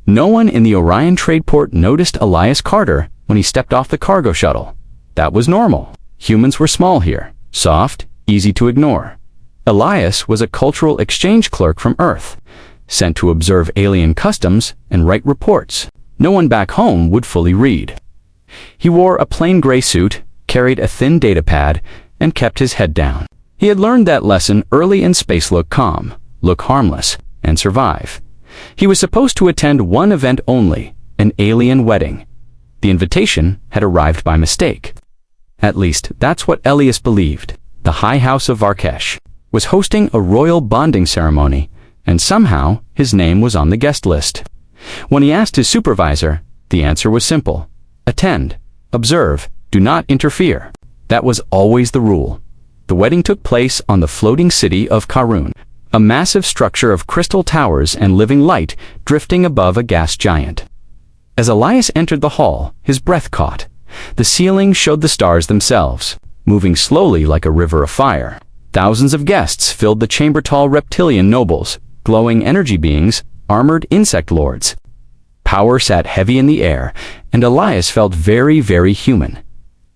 No one in the Orion trade port noticed Elias Carter when he stepped off the cargo shuttle. That was normal. Humans were small here, soft, easy to ignore. Elias was a cultural exchange clerk from Earth, sent to observe alien customs and write reports no one back home would fully read. He wore a plain gray suit, carried a thin data pad, and kept his head down. He had learned that lesson early in space: look calm, look harmless, and survive. He was supposed to attend one event only, an alien wedding. The invitation had arrived by mistake. At least, that's what Elias believed. The High House of Varkesh was hosting a royal bonding ceremony, and somehow his name was on the guest list. When he asked his supervisor, the answer was simple: attend, observe, do not interfere. That was always the rule. The wedding took place on the floating city of Karun, a massive structure of crystal towers and living light drifting above a gas giant. As Elias entered the hall, his breath caught. The ceiling showed the stars themselves, moving slowly like a river of fire. Thousands of guests filled the chamber: tall reptilian nobles, glowing energy beings, armored insect lords. Power sat heavy in the air, and Elias felt very, very human.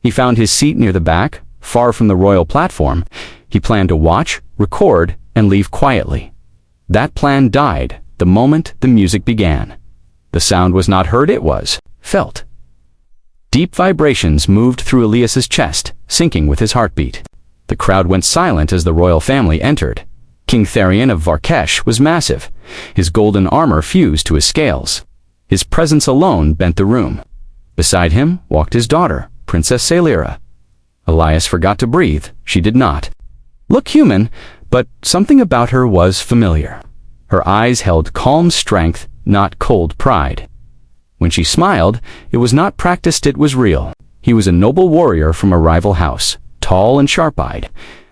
He found his seat near the back, far from the royal platform. He planned to watch, record, and leave quietly. That plan died the moment the music began. The sound was not heard, it was felt. Deep vibrations moved through Elias's chest, syncing with his heartbeat. The crowd went silent as the royal family entered. King Therion of Varkesh was massive. His golden armor fused to his scales. His presence alone bent the room. Beside him walked his daughter, Princess Salira. Elias forgot to breathe. She did not look human, but something about her was familiar. Her eyes held calm strength, not cold pride. When she smiled, it was not practiced, it was real. He was a noble warrior from a rival house, tall and sharp-eyed.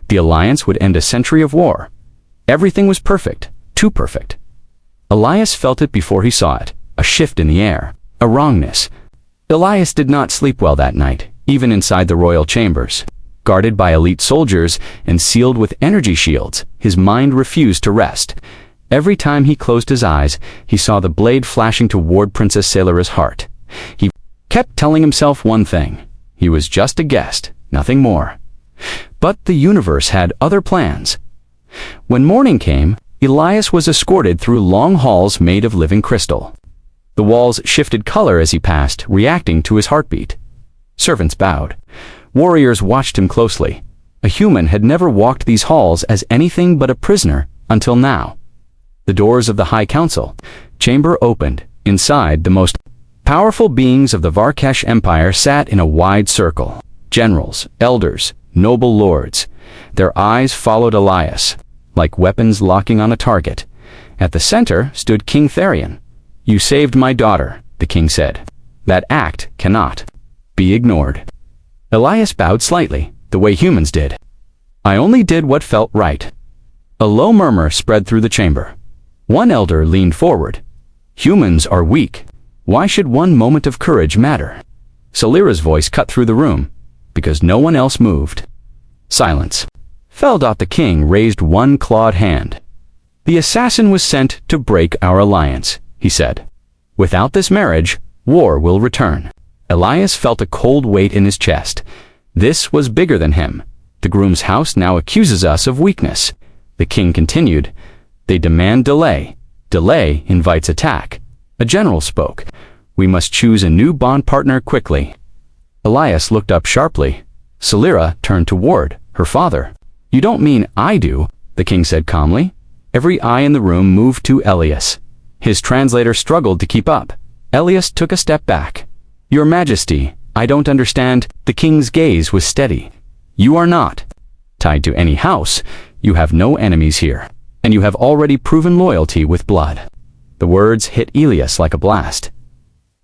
The alliance would end a century of war. Everything was perfect, too perfect. Elias felt it before he saw it, a shift in the air, a wrongness. Elias did not sleep well that night, even inside the royal chambers. Guarded by elite soldiers and sealed with energy shields, his mind refused to rest. Every time he closed his eyes, he saw the blade flashing toward Princess Salira's heart. He kept telling himself one thing: he was just a guest, nothing more. But the universe had other plans. When morning came, Elias was escorted through long halls made of living crystal. The walls shifted color as he passed, reacting to his heartbeat. Servants bowed. Warriors watched him closely. A human had never walked these halls as anything but a prisoner until now. The doors of the High Council chamber opened. Inside, the most powerful beings of the Varkesh Empire sat in a wide circle. Generals, elders, noble lords. Their eyes followed Elias, like weapons locking on a target. At the center stood King Therion. "You saved my daughter," the king said. "That act cannot be ignored." Elias bowed slightly, the way humans did. "I only did what felt right." A low murmur spread through the chamber. One elder leaned forward. "Humans are weak. Why should one moment of courage matter?" Salira's voice cut through the room, because no one else moved. Silence. Feldot the king raised one clawed hand. "The assassin was sent to break our alliance," he said. "Without this marriage, war will return." Elias felt a cold weight in his chest. This was bigger than him. "The groom's house now accuses us of weakness." The king continued. "They demand delay. Delay invites attack." A general spoke. "We must choose a new bond partner quickly." Elias looked up sharply. Salira turned toward her father. "You don't mean I do," the king said calmly. Every eye in the room moved to Elias. His translator struggled to keep up. Elias took a step back. "Your Majesty, I don't understand." The king's gaze was steady. "You are not tied to any house. You have no enemies here. And you have already proven loyalty with blood." The words hit Elias like a blast.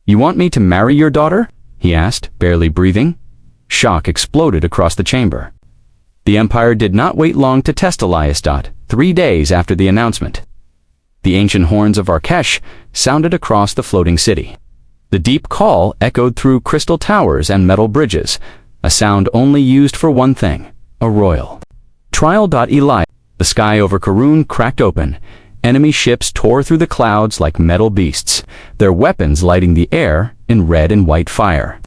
"You want me to marry your daughter?" he asked, barely breathing. Shock exploded across the chamber. The Empire did not wait long to test Elias. 3 days after the announcement, the ancient horns of Varkesh sounded across the floating city. The deep call echoed through crystal towers and metal bridges, a sound only used for one thing: a royal trial. Elias. The sky over Karun cracked open. Enemy ships tore through the clouds like metal beasts. their weapons lighting the air in red and white fire.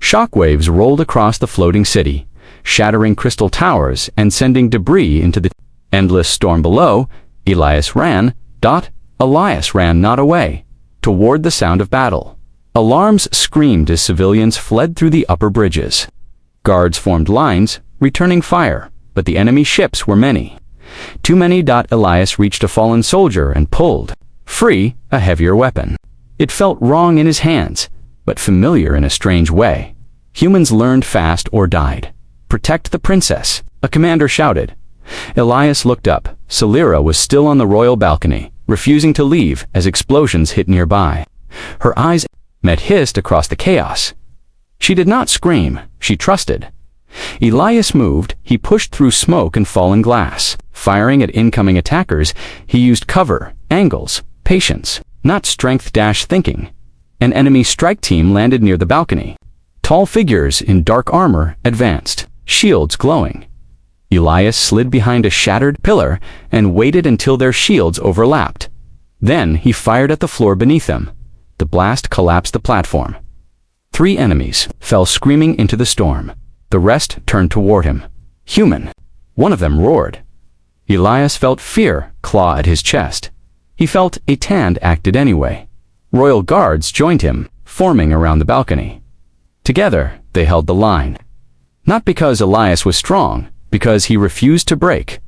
Shockwaves rolled across the floating city, shattering crystal towers and sending debris into the endless storm below. Elias ran not away, toward the sound of battle. Alarms screamed as civilians fled through the upper bridges. Guards formed lines, returning fire, but the enemy ships were many. Too many. Elias reached a fallen soldier and pulled free a heavier weapon. It felt wrong in his hands, but familiar in a strange way. Humans learned fast or died. Protect the princess, a commander shouted. Elias looked up. Salira was still on the royal balcony, refusing to leave as explosions hit nearby. Her eyes met hissed across the chaos. She did not scream, she trusted. Elias moved. He pushed through smoke and fallen glass. Firing at incoming attackers, he used cover, angles, patience, not strength-thinking. An enemy strike team landed near the balcony. Tall figures in dark armor advanced, shields glowing. Elias slid behind a shattered pillar and waited until their shields overlapped. Then he fired at the floor beneath them. The blast collapsed the platform. 3 enemies fell screaming into the storm. The rest turned toward him. Human. One of them roared. Elias felt fear claw at his chest. He felt a hand acted anyway. Royal guards joined him, forming around the balcony. Together, they held the line. Not because Elias was strong, because he refused to break.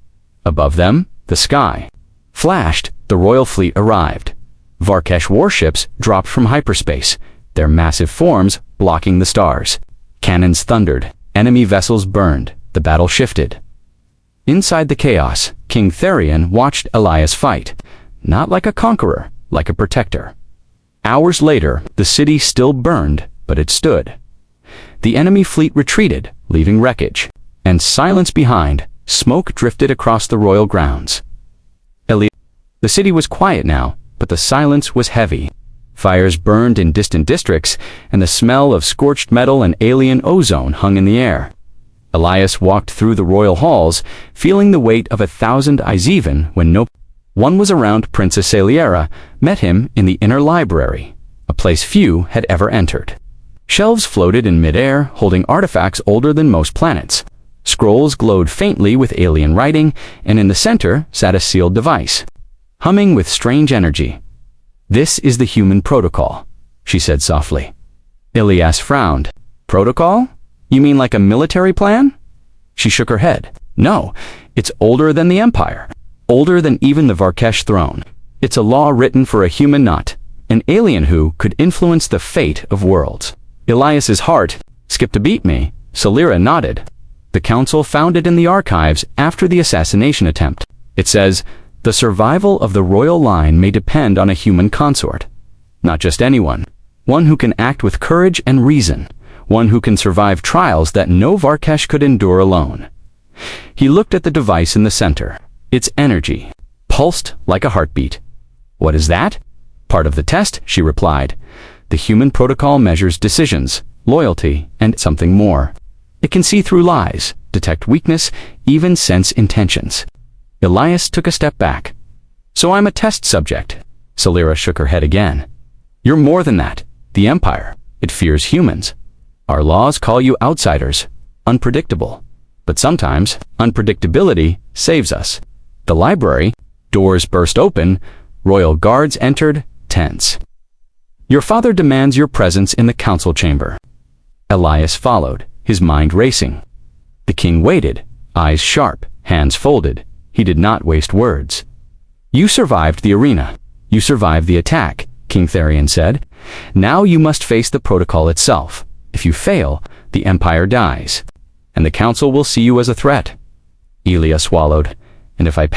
Above them, the sky flashed. The royal fleet arrived. Varkesh warships dropped from hyperspace, their massive forms blocking the stars. Cannons thundered. Enemy vessels burned. The battle shifted. Inside the chaos, King Therion watched Elias fight, not like a conqueror, like a protector. Hours later, the city still burned, but it stood. The enemy fleet retreated, leaving wreckage, and silence behind. Smoke drifted across the royal grounds. The city was quiet now, but the silence was heavy. Fires burned in distant districts, and the smell of scorched metal and alien ozone hung in the air. Elias walked through the royal halls, feeling the weight of 1,000 eyes even when no one was around. Princess Salira met him in the inner library, a place few had ever entered. Shelves floated in midair, holding artifacts older than most planets. Scrolls glowed faintly with alien writing, and in the center sat a sealed device, humming with strange energy. "This is the human protocol," she said softly. Elias frowned. "Protocol? You mean like a military plan?" She shook her head. "No, it's older than the Empire. Older than even the Varkesh throne. It's a law written for a human, not an alien who could influence the fate of worlds." Elias's heart skipped a beat. Salira nodded. "The council found it in the archives after the assassination attempt. It says, the survival of the royal line may depend on a human consort. Not just anyone. One who can act with courage and reason. One who can survive trials that no Varkesh could endure alone." He looked at the device in the center. Its energy pulsed like a heartbeat. "What is that?" "Part of the test," she replied. "The human protocol measures decisions, loyalty, and something more. It can see through lies, detect weakness, even sense intentions." Elias took a step back. "So I'm a test subject." Salira shook her head again. "You're more than that. The Empire, it fears humans. Our laws call you outsiders, unpredictable. But sometimes, unpredictability saves us." The library, doors burst open, royal guards entered, tense. "Your father demands your presence in the council chamber." Elias followed, his mind racing. The king waited, eyes sharp, hands folded. He did not waste words. "You survived the arena. You survived the attack," King Therion said. "Now you must face the protocol itself. If you fail, the Empire dies, and the council will see you as a threat." Elias swallowed. "And if I..."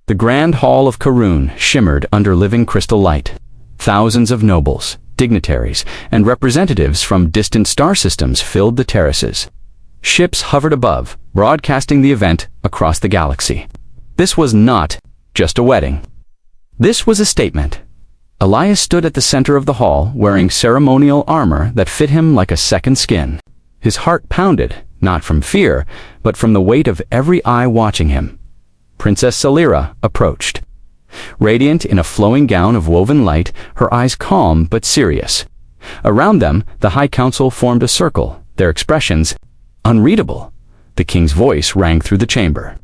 The grand hall of Karun shimmered under living crystal light. Thousands of nobles, dignitaries, and representatives from distant star systems filled the terraces. Ships hovered above, broadcasting the event across the galaxy. This was not just a wedding. This was a statement. Elias stood at the center of the hall, wearing ceremonial armor that fit him like a second skin. His heart pounded, not from fear, but from the weight of every eye watching him. Princess Salira approached. Radiant in a flowing gown of woven light, her eyes calm but serious. Around them, the High Council formed a circle, their expressions unreadable. The king's voice rang through the chamber.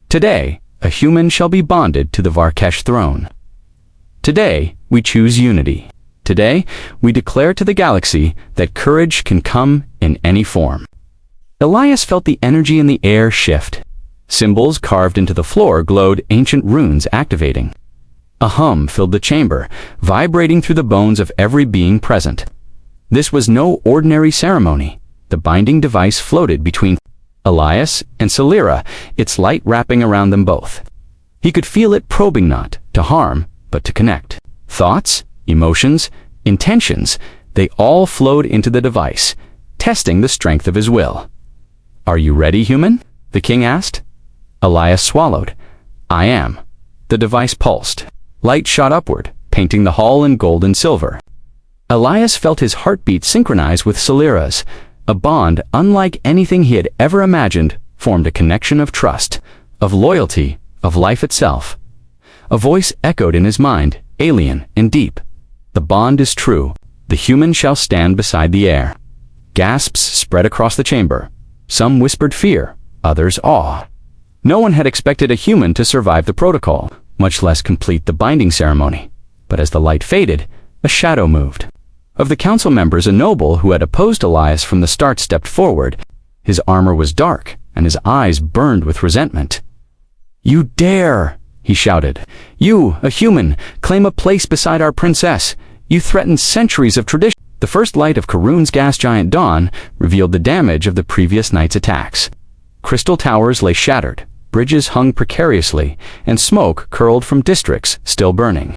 Today, a human shall be bonded to the Varkesh throne. Today, we choose unity. Today, we declare to the galaxy that courage can come in any form. Elias felt the energy in the air shift. Symbols carved into the floor glowed, ancient runes activating. A hum filled the chamber, vibrating through the bones of every being present. This was no ordinary ceremony. The binding device floated between Elias and Celera, its light wrapping around them both. He could feel it probing not to harm, but to connect. Thoughts, emotions, intentions, they all flowed into the device, testing the strength of his will. "Are you ready, human?" the king asked. Elias swallowed. "I am." The device pulsed. Light shot upward, painting the hall in gold and silver. Elias felt his heartbeat synchronize with Celera's. A bond unlike anything he had ever imagined formed a connection of trust, of loyalty, of life itself. A voice echoed in his mind, alien and deep. "The bond is true. The human shall stand beside the heir." Gasps spread across the chamber. Some whispered fear, others awe. No one had expected a human to survive the protocol, much less complete the binding ceremony. But as the light faded, a shadow moved. Of the council members, a noble who had opposed Elias from the start stepped forward. His armor was dark, and his eyes burned with resentment. "You dare!" he shouted. "You, a human, claim a place beside our princess. You threaten centuries of tradition." The first light of Karun's gas giant dawn revealed the damage of the previous night's attacks. Crystal towers lay shattered, bridges hung precariously, and smoke curled from districts still burning.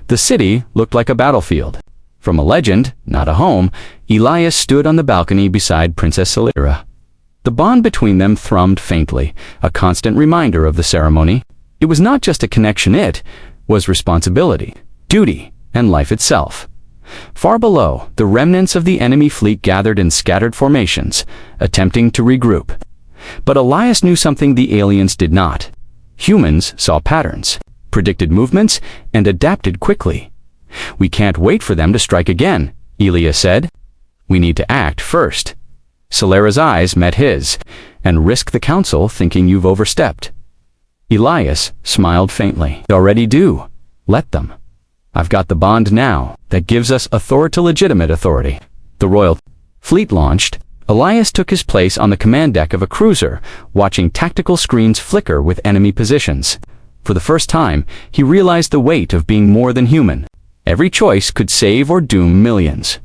The city looked like a battlefield. From a legend, not a home, Elias stood on the balcony beside Princess Celera. The bond between them thrummed faintly, a constant reminder of the ceremony. It was not just a connection, it was responsibility, duty, and life itself. Far below, the remnants of the enemy fleet gathered in scattered formations, attempting to regroup. But Elias knew something the aliens did not. Humans saw patterns, predicted movements, and adapted quickly. "We can't wait for them to strike again," Elias said. "We need to act first." Celera's eyes met his, "and risk the council thinking you've overstepped." Elias smiled faintly. "They already do. Let them. I've got the bond now that gives us legitimate authority." The royal fleet launched. Elias took his place on the command deck of a cruiser, watching tactical screens flicker with enemy positions. For the first time, he realized the weight of being more than human. Every choice could save or doom millions.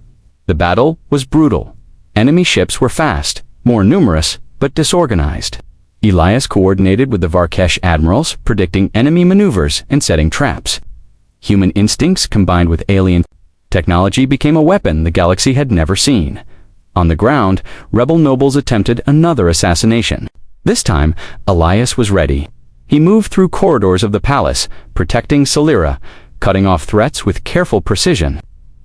The battle was brutal. Enemy ships were fast, more numerous, but disorganized. Elias coordinated with the Varkesh admirals, predicting enemy maneuvers and setting traps. Human instincts combined with alien technology became a weapon the galaxy had never seen. On the ground, rebel nobles attempted another assassination. This time, Elias was ready. He moved through corridors of the palace, protecting Celera, cutting off threats with careful precision.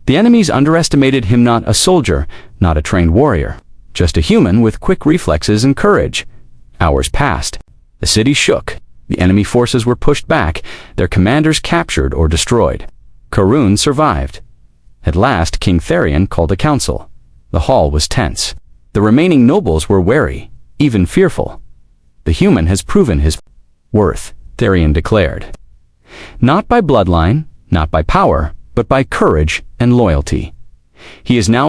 The enemies underestimated him, not a soldier, not a trained warrior, just a human with quick reflexes and courage. Hours passed. The city shook. The enemy forces were pushed back, their commanders captured or destroyed. Karun survived. At last, King Therion called a council. The hall was tense. The remaining nobles were wary, even fearful. "The human has proven his worth," Therion declared. "Not by bloodline, not by power, but by courage and loyalty. He is now